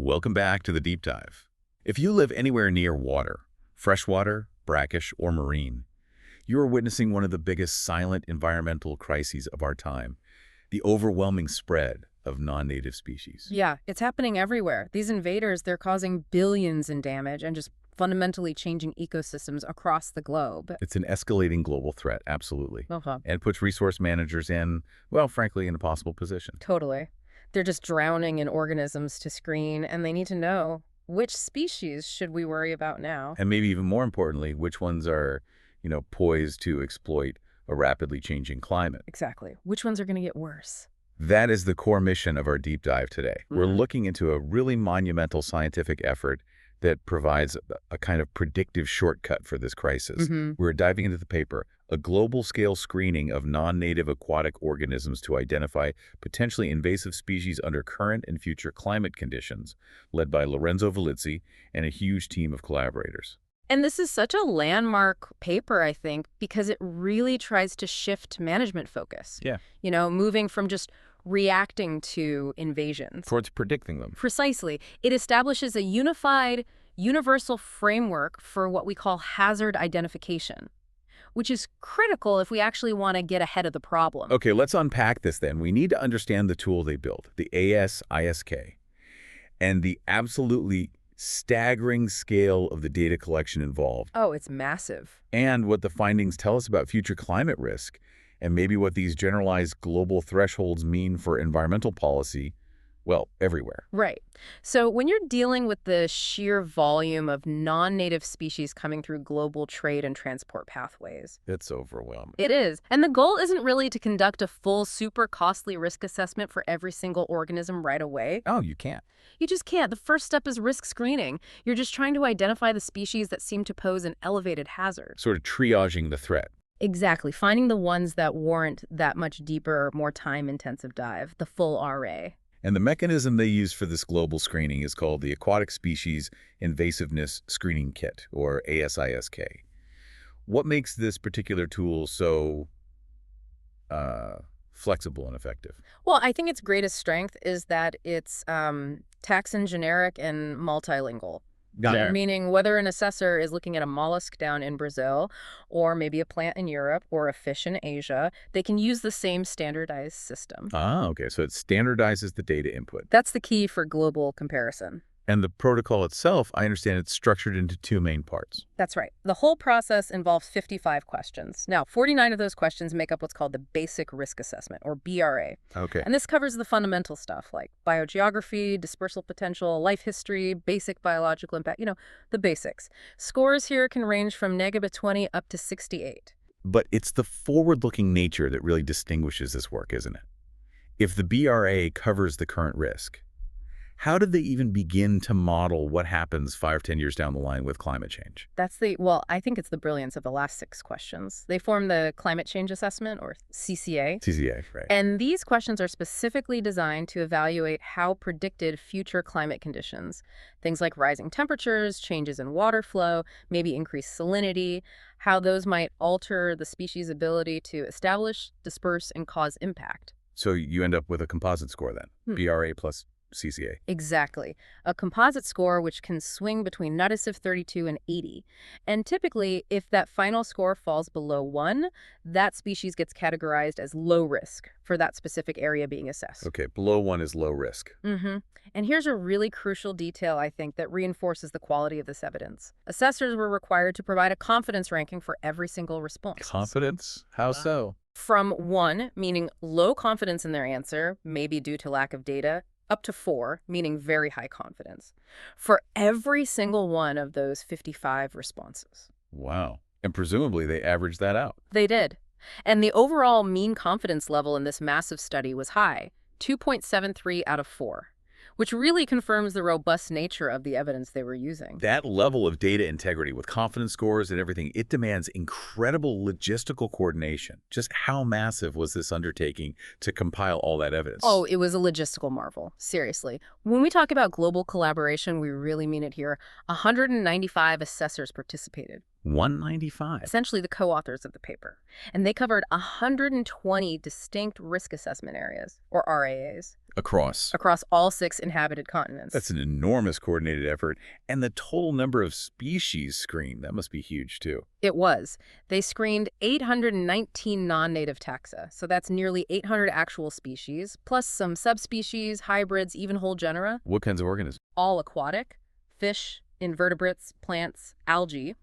Welcome back to the deep dive. If you live anywhere near water, freshwater, brackish, or marine, you are witnessing one of the biggest silent environmental crises of our time, the overwhelming spread of non-native species. Yeah, it's happening everywhere. These invaders, they're causing billions in damage and just fundamentally changing ecosystems across the globe. It's an escalating global threat, absolutely. Uh-huh. And puts resource managers in, well, frankly, in a possible position. Totally. They're just drowning in organisms to screen, and they need to know which species should we worry about now. And maybe even more importantly, which ones are, poised to exploit a rapidly changing climate. Exactly. Which ones are going to get worse? That is the core mission of our deep dive today. We're looking into a really monumental scientific effort that provides a kind of predictive shortcut for this crisis. We're diving into the paper, a global-scale screening of non-native aquatic organisms to identify potentially invasive species under current and future climate conditions, led by Lorenzo Vilizzi and a huge team of collaborators. And this is such a landmark paper, I think, because it really tries to shift management focus. Yeah. Moving from just reacting to invasions. Towards predicting them. Precisely. It establishes a unified, universal framework for what we call hazard identification, which is critical if we actually want to get ahead of the problem. Okay, let's unpack this then. We need to understand the tool they built, the ASISK, and the absolutely staggering scale of the data collection involved. Oh, it's massive. And what the findings tell us about future climate risk, and maybe what these generalized global thresholds mean for environmental policy, well, everywhere. Right. So when you're dealing with the sheer volume of non-native species coming through global trade and transport pathways, It's overwhelming. it is. And the goal isn't really to conduct a full, super costly risk assessment for every single organism right away. Oh, you can't. You just can't. The first step is risk screening. You're just trying to identify the species that seem to pose an elevated hazard. Sort of triaging the threat. Exactly. Finding the ones that warrant that much deeper, more time-intensive dive, the full RA. And the mechanism they use for this global screening is called the Aquatic Species Invasiveness Screening Kit, or ASISK. What makes this particular tool so flexible and effective? Well, I think its greatest strength is that it's taxon generic and multilingual. Meaning whether an assessor is looking at a mollusk down in Brazil, or maybe a plant in Europe, or a fish in Asia, they can use the same standardized system. Ah, okay. So it standardizes the data input. That's the key for global comparison. And the protocol itself, I understand it's structured into two main parts. That's right. The whole process involves 55 questions. Now, 49 of those questions make up what's called the Basic Risk Assessment, or BRA. Okay. And this covers the fundamental stuff like biogeography, dispersal potential, life history, basic biological impact, the basics. Scores here can range from -20 up to 68. But it's the forward-looking nature that really distinguishes this work, isn't it? If the BRA covers the current risk, how did they even begin to model what happens 5, 10 years down the line with climate change? I think it's the brilliance of the last 6 questions. They form the Climate Change Assessment, or CCA. CCA, right. And these questions are specifically designed to evaluate how predicted future climate conditions, things like rising temperatures, changes in water flow, maybe increased salinity, how those might alter the species' ability to establish, disperse, and cause impact. So you end up with a composite score then, BRA plus CCA. Exactly. A composite score which can swing between -32 and 80. And typically, if that final score falls below 1, that species gets categorized as low risk for that specific area being assessed. Okay, below 1 is low risk. And here's a really crucial detail, I think, that reinforces the quality of this evidence. Assessors were required to provide a confidence ranking for every single response. Confidence? How so? From 1, meaning low confidence in their answer, maybe due to lack of data, up to 4, meaning very high confidence, for every single one of those 55 responses. Wow. And presumably they averaged that out. They did. And the overall mean confidence level in this massive study was high, 2.73 out of 4, which really confirms the robust nature of the evidence they were using. That level of data integrity with confidence scores and everything, it demands incredible logistical coordination. Just how massive was this undertaking to compile all that evidence? Oh, it was a logistical marvel. Seriously. When we talk about global collaboration, we really mean it here. 195 assessors participated. 195. Essentially the co-authors of the paper. And they covered 120 distinct risk assessment areas, or RAAs, Across. across all 6 inhabited continents. That's an enormous coordinated effort. And the total number of species screened, that must be huge too. It was. They screened 819 non-native taxa, so that's nearly 800 actual species, plus some subspecies, hybrids, even whole genera. What kinds of organisms? All aquatic, fish, invertebrates, plants, algae,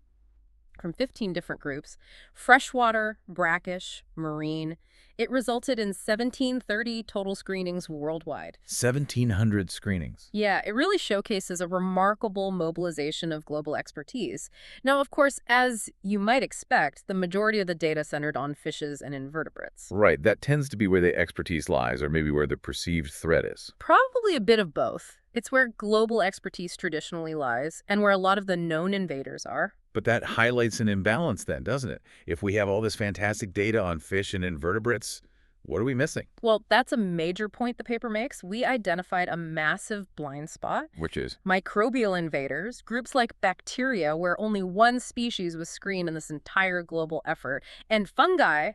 from 15 different groups, freshwater, brackish, marine. It resulted in 1,730 total screenings worldwide. 1,700 screenings. Yeah, it really showcases a remarkable mobilization of global expertise. Now, of course, as you might expect, the majority of the data centered on fishes and invertebrates. Right, that tends to be where the expertise lies, or maybe where the perceived threat is. Probably a bit of both. It's where global expertise traditionally lies, and where a lot of the known invaders are. But that highlights an imbalance then, doesn't it? If we have all this fantastic data on fish and invertebrates, what are we missing? Well, that's a major point the paper makes. We identified a massive blind spot. Which is? Microbial invaders, groups like bacteria, where only one species was screened in this entire global effort. And fungi,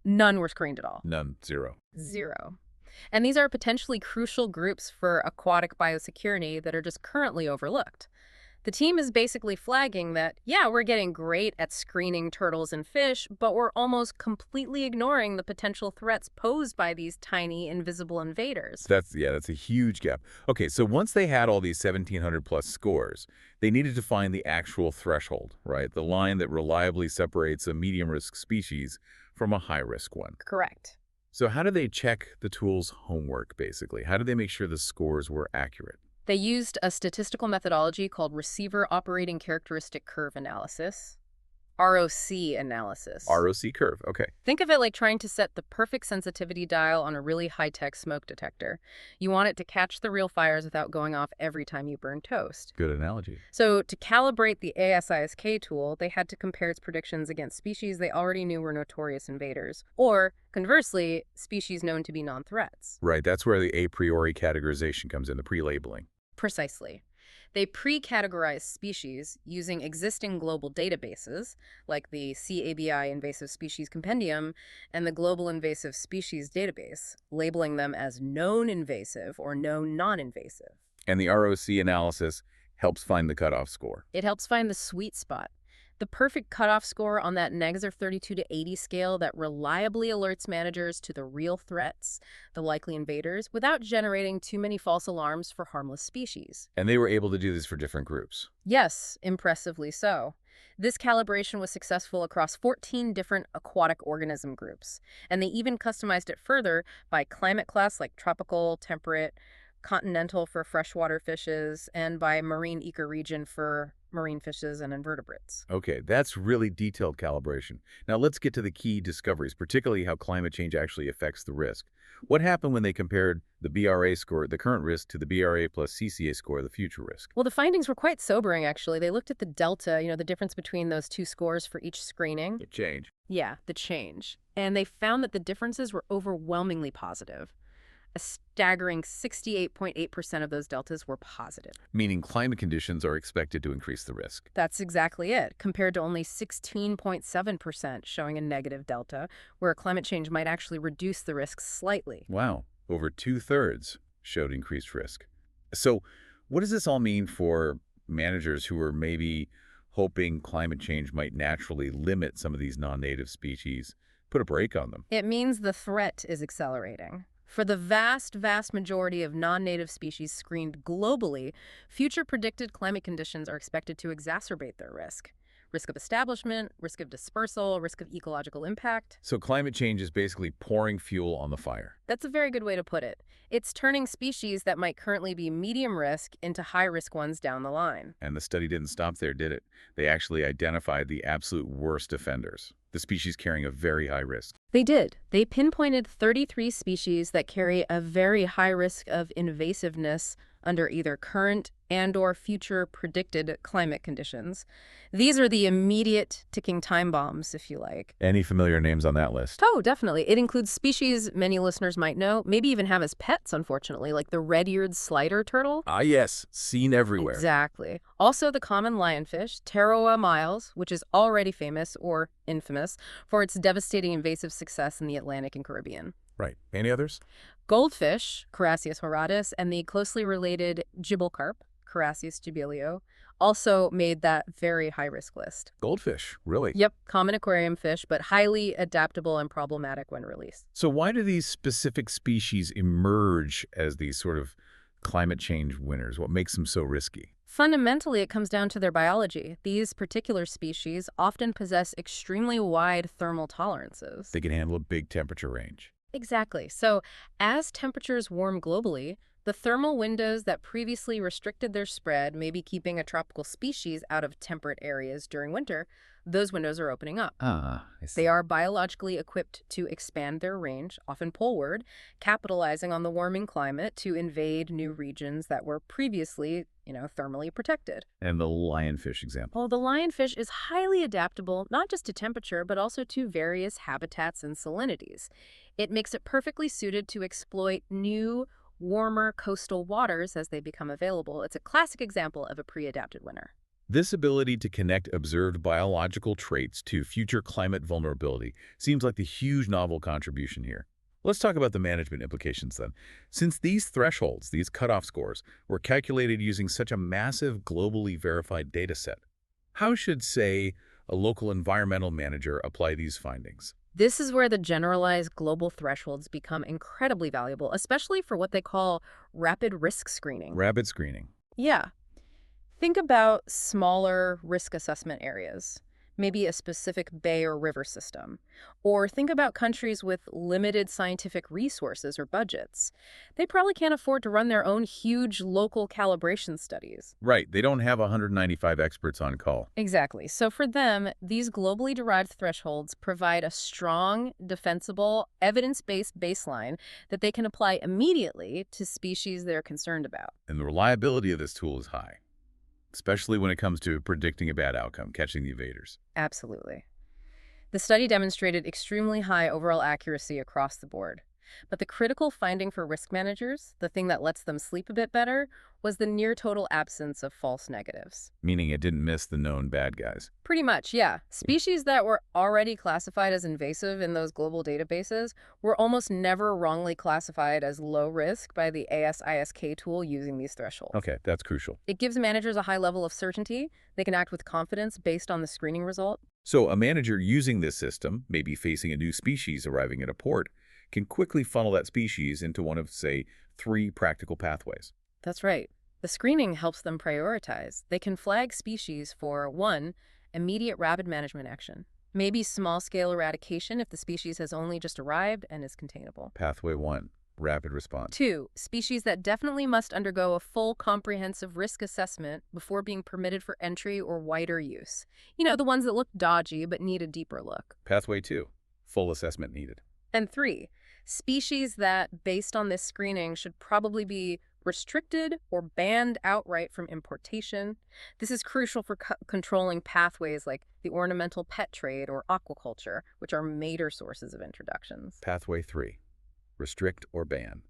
none were screened at all. None. Zero. Zero. And these are potentially crucial groups for aquatic biosecurity that are just currently overlooked. The team is basically flagging that, yeah, we're getting great at screening turtles and fish, but we're almost completely ignoring the potential threats posed by these tiny, invisible invaders. That's a huge gap. Okay, so once they had all these 1,700 plus scores, they needed to find the actual threshold, right? The line that reliably separates a medium-risk species from a high-risk one. Correct. So how do they check the tool's homework, basically? How do they make sure the scores were accurate? They used a statistical methodology called Receiver Operating Characteristic Curve Analysis, ROC analysis. ROC curve, okay. Think of it like trying to set the perfect sensitivity dial on a really high-tech smoke detector. You want it to catch the real fires without going off every time you burn toast. Good analogy. So to calibrate the ASISK tool, they had to compare its predictions against species they already knew were notorious invaders, or, conversely, species known to be non-threats. Right, that's where the a priori categorization comes in, the pre-labeling. Precisely. They pre-categorized species using existing global databases, like the CABI Invasive Species Compendium and the Global Invasive Species Database, labeling them as known invasive or known non-invasive. And the ROC analysis helps find the cutoff score. It helps find the sweet spot, the perfect cutoff score on that negative 32 to 80 scale that reliably alerts managers to the real threats, the likely invaders, without generating too many false alarms for harmless species. And they were able to do this for different groups. Yes, impressively so. This calibration was successful across 14 different aquatic organism groups, and they even customized it further by climate class like tropical, temperate, continental for freshwater fishes, and by marine ecoregion for marine fishes and invertebrates. Okay, that's really detailed calibration. Now let's get to the key discoveries, particularly how climate change actually affects the risk. What happened when they compared the BRA score, the current risk, to the BRA plus CCA score, the future risk? Well, the findings were quite sobering, actually. They looked at the delta, the difference between those two scores for each screening. The change. Yeah, the change. And they found that the differences were overwhelmingly positive. A staggering 68.8% of those deltas were positive. Meaning climate conditions are expected to increase the risk. That's exactly it, compared to only 16.7% showing a negative delta, where climate change might actually reduce the risk slightly. Wow, over 2/3 showed increased risk. So what does this all mean for managers who are maybe hoping climate change might naturally limit some of these non-native species, put a brake on them? It means the threat is accelerating. For the vast, vast majority of non-native species screened globally, future predicted climate conditions are expected to exacerbate their risk. Risk of establishment, risk of dispersal, risk of ecological impact. So climate change is basically pouring fuel on the fire. That's a very good way to put it. It's turning species that might currently be medium risk into high-risk ones down the line. And the study didn't stop there, did it? They actually identified the absolute worst offenders, the species carrying a very high risk. They did. They pinpointed 33 species that carry a very high risk of invasiveness under either current and/or future predicted climate conditions. These are the immediate ticking time bombs, if you like. Any familiar names on that list? Oh, definitely. It includes species many listeners might know, maybe even have as pets, unfortunately, like the red-eared slider turtle. Ah, yes, seen everywhere. Exactly. Also the common lionfish, Pteroa miles, which is already famous or infamous for its devastating invasive success in the Atlantic and Caribbean. Right. Any others? Goldfish, Carassius horatus, and the closely related gibel carp, Carassius gibelio, also made that very high-risk list. Goldfish, really? Yep, common aquarium fish, but highly adaptable and problematic when released. So why do these specific species emerge as these sort of climate change winners? What makes them so risky? Fundamentally, it comes down to their biology. These particular species often possess extremely wide thermal tolerances. They can handle a big temperature range. Exactly. So, as temperatures warm globally, the thermal windows that previously restricted their spread, maybe keeping a tropical species out of temperate areas during winter, those windows are opening up. Ah, I see. They are biologically equipped to expand their range, often poleward, capitalizing on the warming climate to invade new regions that were previously, thermally protected. And the lionfish example. Well, the lionfish is highly adaptable, not just to temperature, but also to various habitats and salinities. It makes it perfectly suited to exploit new, warmer coastal waters as they become available. It's a classic example of a pre-adapted winner. This ability to connect observed biological traits to future climate vulnerability seems like the huge novel contribution here. Let's talk about the management implications then. Since these thresholds, these cutoff scores, were calculated using such a massive globally verified data set, how should, say, a local environmental manager apply these findings? This is where the generalized global thresholds become incredibly valuable, especially for what they call rapid risk screening. Rapid screening. Yeah. Think about smaller risk assessment areas, maybe a specific bay or river system. Or think about countries with limited scientific resources or budgets. They probably can't afford to run their own huge local calibration studies. Right, they don't have 195 experts on call. Exactly. So for them, these globally derived thresholds provide a strong, defensible, evidence-based baseline that they can apply immediately to species they're concerned about. And the reliability of this tool is high, especially when it comes to predicting a bad outcome, catching the invaders. Absolutely. The study demonstrated extremely high overall accuracy across the board. But the critical finding for risk managers, the thing that lets them sleep a bit better, was the near total absence of false negatives. Meaning it didn't miss the known bad guys. Pretty much, yeah. Species that were already classified as invasive in those global databases were almost never wrongly classified as low risk by the ASISK tool using these thresholds. Okay, that's crucial. It gives managers a high level of certainty. They can act with confidence based on the screening result. So a manager using this system, maybe facing a new species arriving at a port, can quickly funnel that species into one of, say, 3 practical pathways. That's right. The screening helps them prioritize. They can flag species for 1, immediate rapid management action. Maybe small-scale eradication if the species has only just arrived and is containable. Pathway 1, rapid response. 2, species that definitely must undergo a full comprehensive risk assessment before being permitted for entry or wider use. The ones that look dodgy but need a deeper look. Pathway 2, full assessment needed. And 3, species that, based on this screening, should probably be restricted or banned outright from importation. This is crucial for controlling pathways like the ornamental pet trade or aquaculture, which are major sources of introductions. Pathway 3, restrict or ban.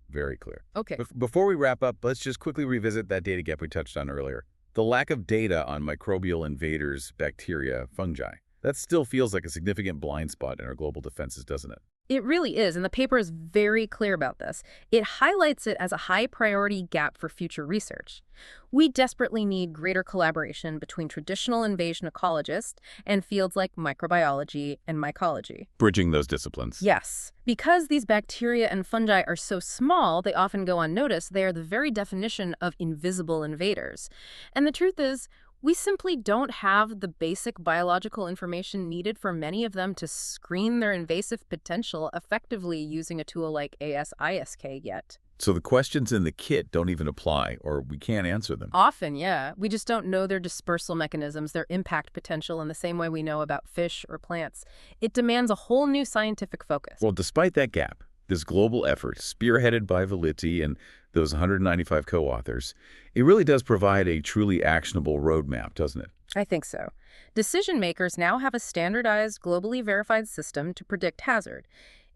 Very clear. Okay. Before we wrap up, let's just quickly revisit that data gap we touched on earlier. The lack of data on microbial invaders, bacteria, fungi. That still feels like a significant blind spot in our global defenses, doesn't it? It really is, and the paper is very clear about this. It highlights it as a high-priority gap for future research. We desperately need greater collaboration between traditional invasion ecologists and fields like microbiology and mycology. Bridging those disciplines. Yes. Because these bacteria and fungi are so small, they often go unnoticed. They are the very definition of invisible invaders. And the truth is, we simply don't have the basic biological information needed for many of them to screen their invasive potential effectively using a tool like ASISK yet. So the questions in the kit don't even apply, or we can't answer them. Often, yeah. We just don't know their dispersal mechanisms, their impact potential in the same way we know about fish or plants. It demands a whole new scientific focus. Well, despite that gap, this global effort, spearheaded by Vilizzi and those 195 co-authors, it really does provide a truly actionable roadmap, doesn't it? I think so. Decision makers now have a standardized, globally verified system to predict hazard.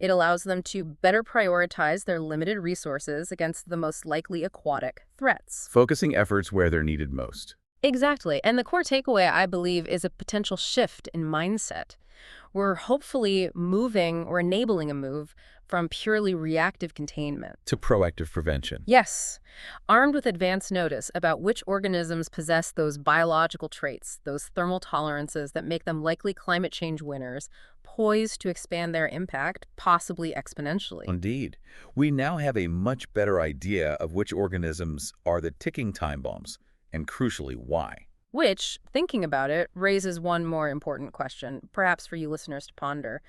It allows them to better prioritize their limited resources against the most likely aquatic threats. Focusing efforts where they're needed most. Exactly. And the core takeaway, I believe, is a potential shift in mindset. We're hopefully moving or enabling a move from purely reactive containment To proactive prevention. Yes, armed with advance notice about which organisms possess those biological traits, those thermal tolerances that make them likely climate change winners, poised to expand their impact, possibly exponentially. Indeed. We now have a much better idea of which organisms are the ticking time bombs, and crucially, why. Which, thinking about it, raises one more important question, perhaps for you listeners to ponder.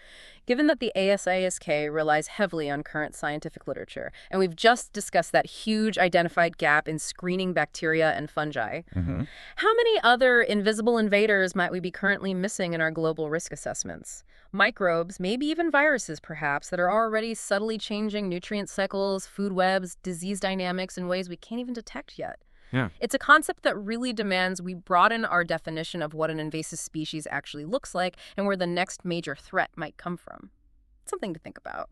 Given that the ASISK relies heavily on current scientific literature, and we've just discussed that huge identified gap in screening bacteria and fungi, how many other invisible invaders might we be currently missing in our global risk assessments? Microbes, maybe even viruses perhaps, that are already subtly changing nutrient cycles, food webs, disease dynamics in ways we can't even detect yet. Yeah. It's a concept that really demands we broaden our definition of what an invasive species actually looks like and where the next major threat might come from. Something to think about.